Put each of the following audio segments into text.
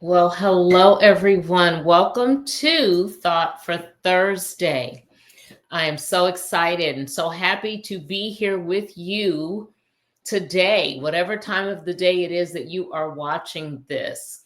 Well, hello everyone. Welcome to Thought for Thursday. I am so excited and so happy to be here with you today, whatever time of the day it is that you are watching this.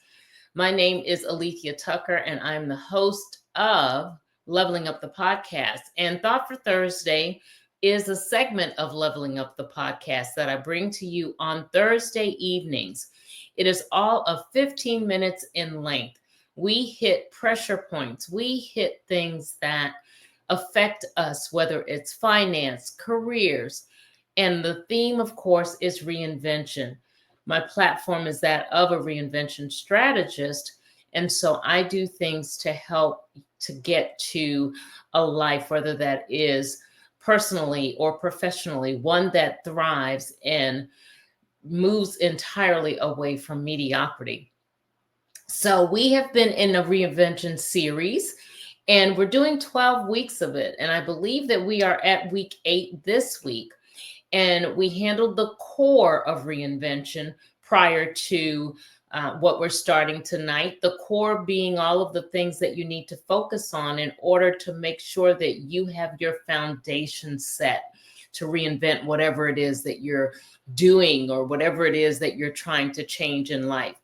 My name is Alethea Tucker, and I'm the host of Leveling Up the Podcast. And Thought for Thursday is a segment of Leveling Up the Podcast that I bring to you on Thursday evenings. It is all of 15 minutes in length. We hit pressure points, we hit things that affect us, whether it's finance, careers, and the theme, of course, is reinvention. My platform is that of a reinvention strategist. And so I do things to help to get to a life, whether that is personally or professionally, one that thrives and moves entirely away from mediocrity. So we have been in a reinvention series and we're doing 12 weeks of it. And I believe that we are at week 8 this week. And we handled the core of reinvention prior to what we're starting tonight. The core being all of the things that you need to focus on in order to make sure that you have your foundation set to reinvent whatever it is that you're doing or whatever it is that you're trying to change in life.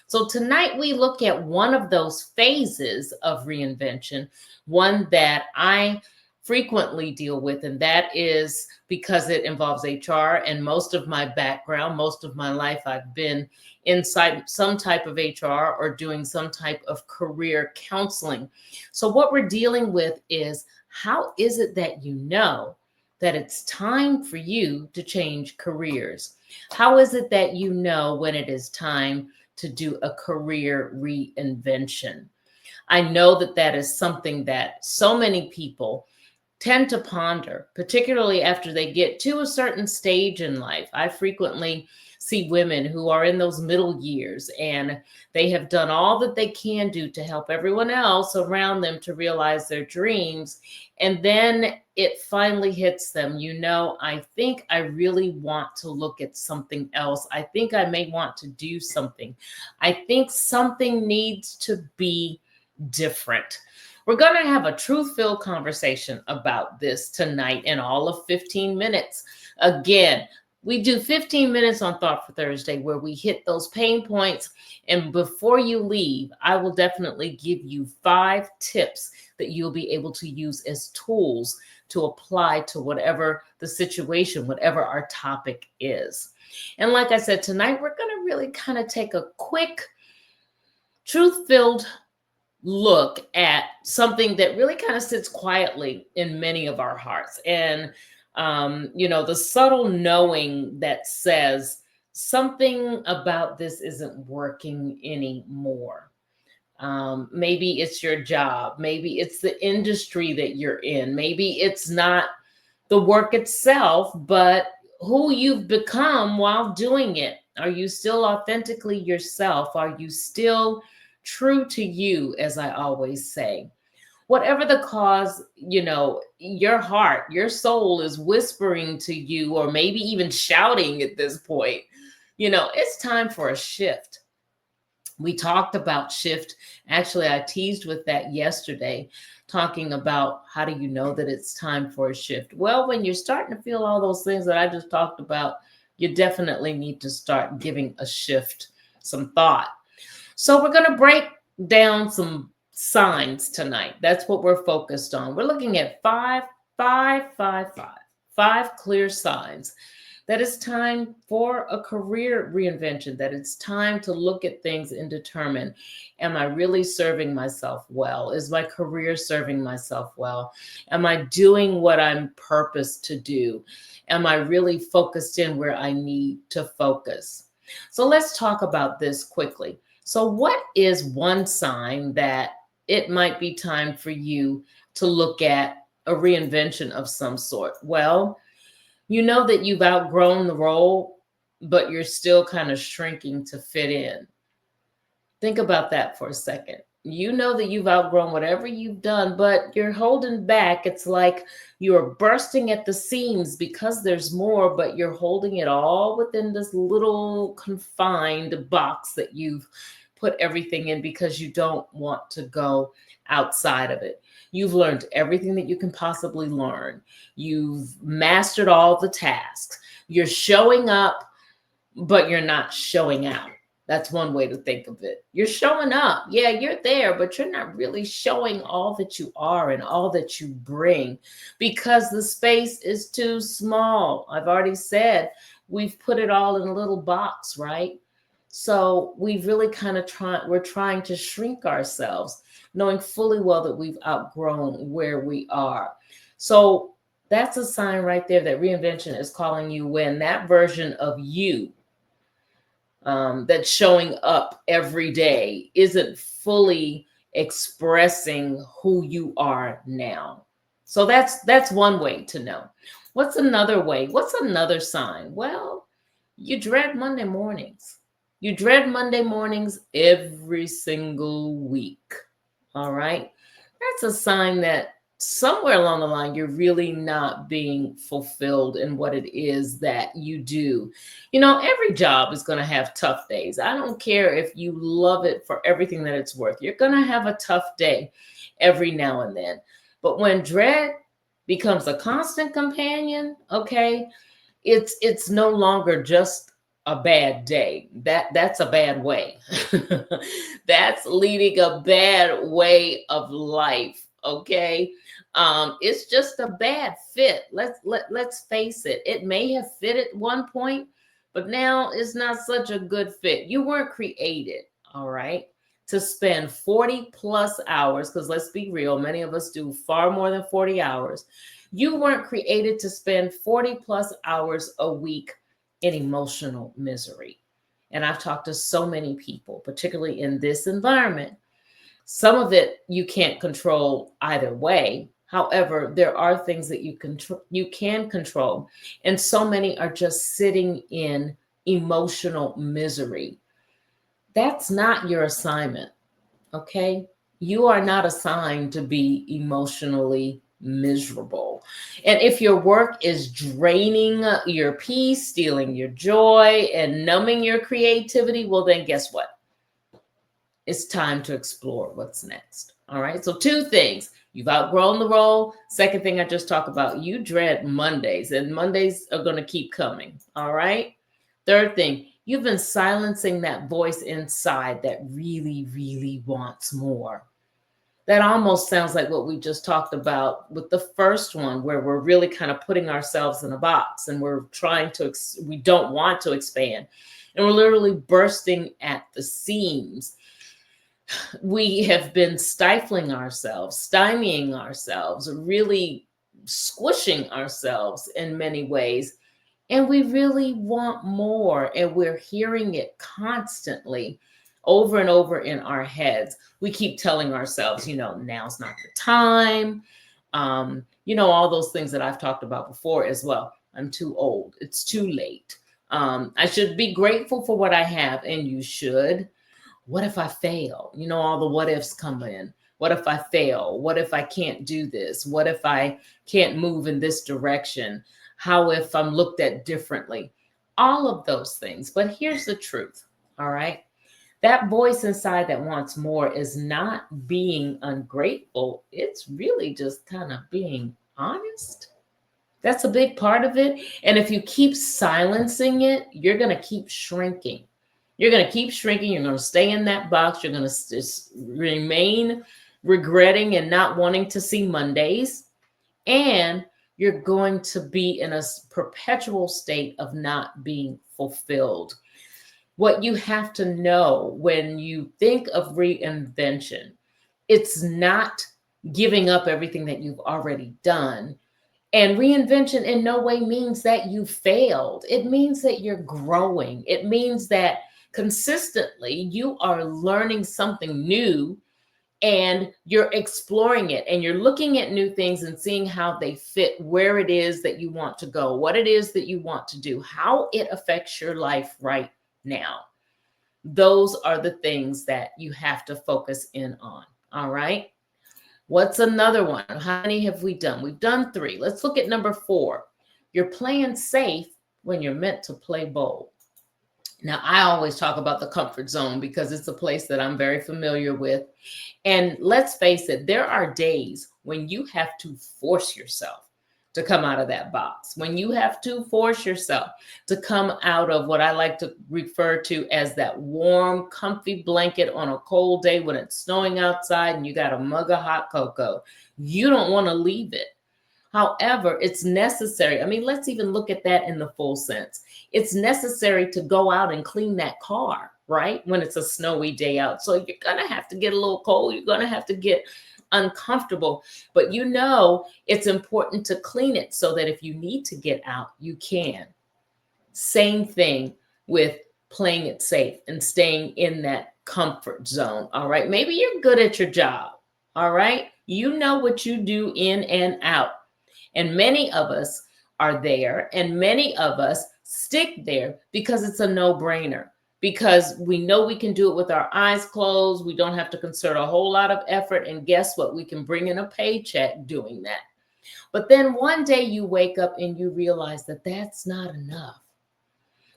So tonight we look at one of those phases of reinvention, one that I frequently deal with, and that is because it involves HR. And most of my background, most of my life, I've been inside some type of HR or doing some type of career counseling. So what we're dealing with is, how is it that you know that it's time for you to change careers? How is it that you know when it is time to do a career reinvention? I know that that is something that so many people tend to ponder, particularly after they get to a certain stage in life. I frequently see women who are in those middle years and they have done all that they can do to help everyone else around them to realize their dreams. And then it finally hits them. I think I really want to look at something else. I think I may want to do something. I think something needs to be different. We're going to have a truth-filled conversation about this tonight in all of 15 minutes. Again, we do 15 minutes on Thought for Thursday where we hit those pain points. And before you leave, I will definitely give you 5 tips that you'll be able to use as tools to apply to whatever the situation, whatever our topic is. And like I said, tonight we're going to really kind of take a quick, truth-filled look at something that really kind of sits quietly in many of our hearts. And, the subtle knowing that says something about this isn't working anymore. Maybe it's your job. Maybe it's the industry that you're in. Maybe it's not the work itself, but who you've become while doing it. Are you still authentically yourself? Are you still true to you, as I always say? Whatever the cause, your heart, your soul is whispering to you, or maybe even shouting at this point, it's time for a shift. We talked about shift. Actually, I teased with that yesterday, talking about how do you know that it's time for a shift? Well, when you're starting to feel all those things that I just talked about, you definitely need to start giving a shift some thought. So we're going to break down some signs tonight. That's what we're focused on. We're looking at five clear signs that it's time for a career reinvention, that it's time to look at things and determine, am I really serving myself well? Is my career serving myself well? Am I doing what I'm purposed to do? Am I really focused in where I need to focus? So let's talk about this quickly. So what is one sign that it might be time for you to look at a reinvention of some sort? Well, you know that you've outgrown the role, but you're still kind of shrinking to fit in. Think about that for a second. You know that you've outgrown whatever you've done, but you're holding back. It's like you're bursting at the seams because there's more, but you're holding it all within this little confined box that you've put everything in because you don't want to go outside of it. You've learned everything that you can possibly learn. You've mastered all the tasks. You're showing up, but you're not showing out. That's one way to think of it. You're showing up. Yeah, you're there, but you're not really showing all that you are and all that you bring because the space is too small. I've already said we've put it all in a little box, right? So we've really kind of we're trying to shrink ourselves, knowing fully well that we've outgrown where we are. So that's a sign right there that reinvention is calling you when that version of you that's showing up every day isn't fully expressing who you are now. So that's one way to know. What's another way? What's another sign? Well, you dread Monday mornings. You dread Monday mornings every single week. All right. That's a sign that somewhere along the line, you're really not being fulfilled in what it is that you do. You know, every job is going to have tough days. I don't care if you love it for everything that it's worth. You're going to have a tough day every now and then. But when dread becomes a constant companion, okay, it's no longer just a bad day. That's a bad way. That's leading a bad way of life. Okay. It's just a bad fit. Let's face it. It may have fit at one point, but now it's not such a good fit. You weren't created, all right, to spend 40 plus hours, because let's be real, many of us do far more than 40 hours. You weren't created to spend 40 plus hours a week in emotional misery. And I've talked to so many people, particularly in this environment. Some of it you can't control either way. However, there are things that you can control, and so many are just sitting in emotional misery. That's not your assignment, okay? You are not assigned to be emotionally miserable. And if your work is draining your peace, stealing your joy, and numbing your creativity, well, then guess what? It's time to explore what's next. All right. So, two things. You've outgrown the role. Second thing I just talked about, you dread Mondays, and Mondays are going to keep coming. All right. Third thing, you've been silencing that voice inside that really, really wants more. That almost sounds like what we just talked about with the first one, where we're really kind of putting ourselves in a box and we're trying to, we don't want to expand. And we're literally bursting at the seams. We have been stifling ourselves, stymieing ourselves, really squishing ourselves in many ways. And we really want more. And we're hearing it constantly over and over in our heads. We keep telling ourselves, now's not the time. All those things that I've talked about before as well. I'm too old. It's too late. I should be grateful for what I have. And you should. What if I fail? All the what ifs come in. What if I fail? What if I can't do this? What if I can't move in this direction? How if I'm looked at differently? All of those things. But here's the truth, all right? That voice inside that wants more is not being ungrateful. It's really just kind of being honest. That's a big part of it. And if you keep silencing it, you're going to keep shrinking. You're going to keep shrinking. You're going to stay in that box. You're going to just remain regretting and not wanting to see Mondays. And you're going to be in a perpetual state of not being fulfilled. What you have to know when you think of reinvention, it's not giving up everything that you've already done. And reinvention in no way means that you failed. It means that you're growing. It means that consistently you are learning something new and you're exploring it and you're looking at new things and seeing how they fit where it is that you want to go, what it is that you want to do, how it affects your life right now. Those are the things that you have to focus in on. All right. What's another one? How many have we done? We've done 3. Let's look at number 4. You're playing safe when you're meant to play bold. Now, I always talk about the comfort zone because it's a place that I'm very familiar with. And let's face it, there are days when you have to force yourself to come out of that box, when you have to force yourself to come out of what I like to refer to as that warm, comfy blanket on a cold day when it's snowing outside and you got a mug of hot cocoa. You don't want to leave it. However, it's necessary. I mean, let's even look at that in the full sense. It's necessary to go out and clean that car, right? When it's a snowy day out. So you're going to have to get a little cold. You're going to have to get uncomfortable. But you know, it's important to clean it so that if you need to get out, you can. Same thing with playing it safe and staying in that comfort zone. All right. Maybe you're good at your job. All right. You know what you do in and out. And many of us are there, and many of us stick there because it's a no-brainer, because we know we can do it with our eyes closed. We don't have to concert a whole lot of effort. And guess what? We can bring in a paycheck doing that. But then one day you wake up and you realize that that's not enough.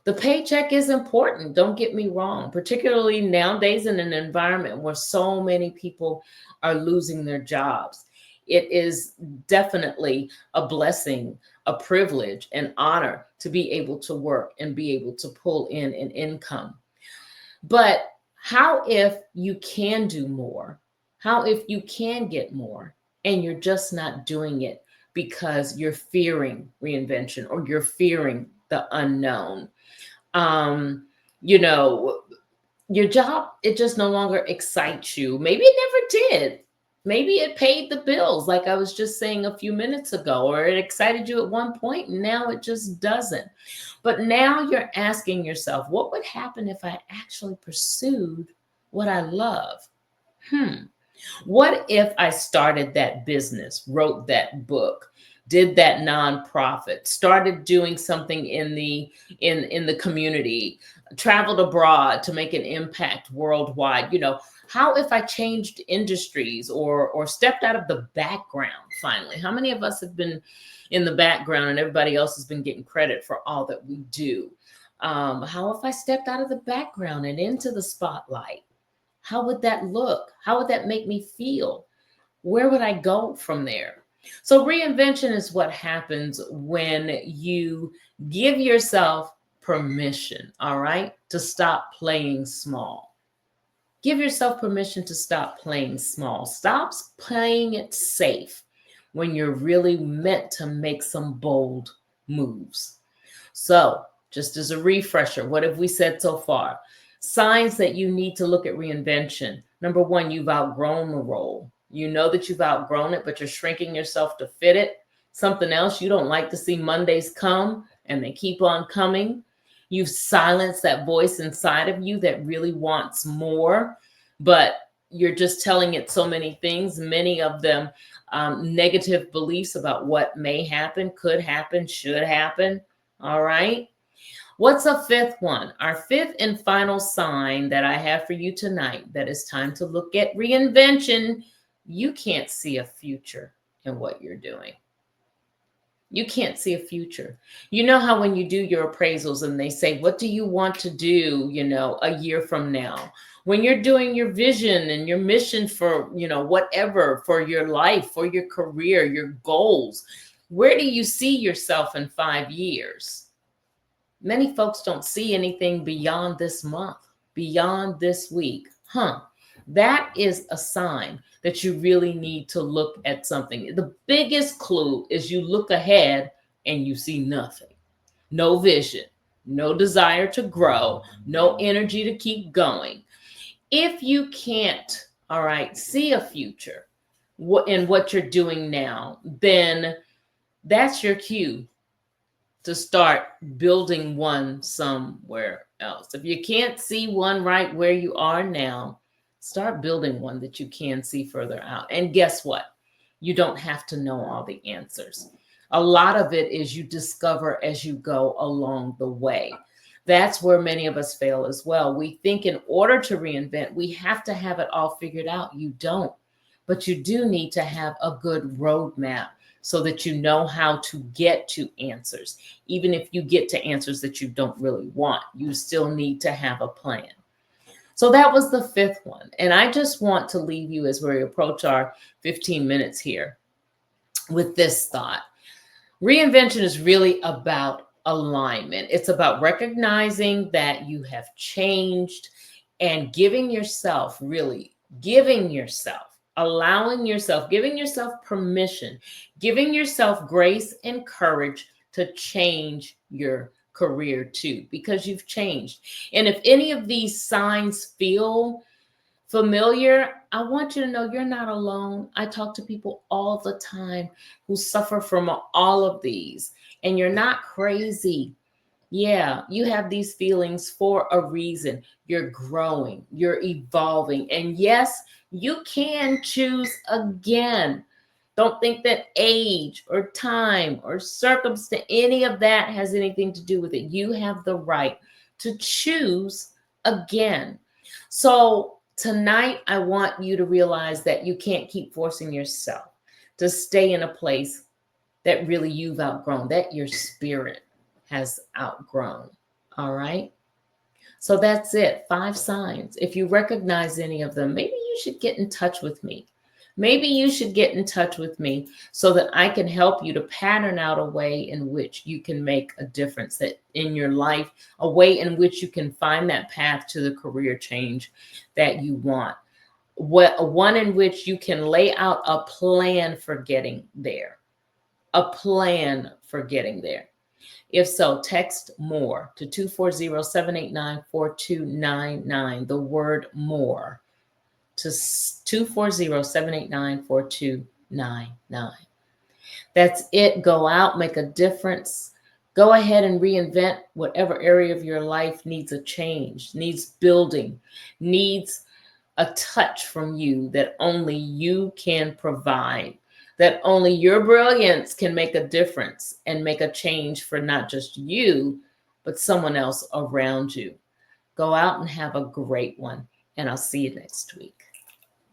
The paycheck is important, don't get me wrong, particularly nowadays in an environment where so many people are losing their jobs. It is definitely a blessing, a privilege, an honor to be able to work and be able to pull in an income. But how if you can do more? How if you can get more and you're just not doing it because you're fearing reinvention or you're fearing the unknown? um you know, your job, it just no longer excites you. Maybe it never did. Maybe it paid the bills, like I was just saying a few minutes ago, or it excited you at one point and now it just doesn't. But now you're asking yourself, what would happen if I actually pursued what I love? hmm what if I started that business, wrote that book, did that nonprofit, started doing something in the community, traveled abroad to make an impact worldwide? You know, how if I changed industries or stepped out of the background finally? How many of us have been in the background and everybody else has been getting credit for all that we do? How if I stepped out of the background and into the spotlight? How would that look? How would that make me feel? Where would I go from there? So, reinvention is what happens when you give yourself permission, all right, to stop playing small. Give yourself permission to stop playing small. Stop playing it safe when you're really meant to make some bold moves. So, just as a refresher, what have we said so far? Signs that you need to look at reinvention. Number one, you've outgrown the role. You know that you've outgrown it, but you're shrinking yourself to fit it. Something else, you don't like to see Mondays come and they keep on coming. You've silenced that voice inside of you that really wants more, but you're just telling it so many things, many of them negative beliefs about what may happen, could happen, should happen. All right. What's a fifth one? Our fifth and final sign that I have for you tonight that it's time to look at reinvention. You can't see a future in what you're doing. You can't see a future. You know how when you do your appraisals and they say, what do you want to do, you know, a year from now? When you're doing your vision and your mission for, you know, whatever, for your life, for your career, your goals, where do you see yourself in 5 years? Many folks don't see anything beyond this month, beyond this week. That is a sign that you really need to look at something. The biggest clue is you look ahead and you see nothing. No vision, no desire to grow, no energy to keep going. If you can't, all right, see a future in what you're doing now, then that's your cue to start building one somewhere else. If you can't see one right where you are now, start building one that you can see further out. And guess what? You don't have to know all the answers. A lot of it is you discover as you go along the way. That's where many of us fail as well. We think in order to reinvent, we have to have it all figured out. You don't, but you do need to have a good roadmap so that you know how to get to answers. Even if you get to answers that you don't really want, you still need to have a plan. So that was the fifth one. And I just want to leave you as we approach our 15 minutes here with this thought. Reinvention is really about alignment. It's about recognizing that you have changed and giving yourself, allowing yourself, giving yourself permission, giving yourself grace and courage to change your career too, because you've changed. And if any of these signs feel familiar, I want you to know you're not alone. I talk to people all the time who suffer from all of these, and you're not crazy. Yeah, you have these feelings for a reason. You're growing, you're evolving, and yes, you can choose again. Don't think that age or time or circumstance, any of that has anything to do with it. You have the right to choose again. So tonight, I want you to realize that you can't keep forcing yourself to stay in a place that really you've outgrown, that your spirit has outgrown. All right. So that's it. 5 signs. If you recognize any of them, maybe you should get in touch with me. Maybe you should get in touch with me so that I can help you to pattern out a way in which you can make a difference that in your life, a way in which you can find that path to the career change that you want. One in which you can lay out a plan for getting there. A plan for getting there. If so, text MORE to 240-789-4299, the word MORE to 240-789-4299. That's it. Go out, make a difference. Go ahead and reinvent whatever area of your life needs a change, needs building, needs a touch from you that only you can provide, that only your brilliance can make a difference and make a change for not just you, but someone else around you. Go out and have a great one, and I'll see you next week.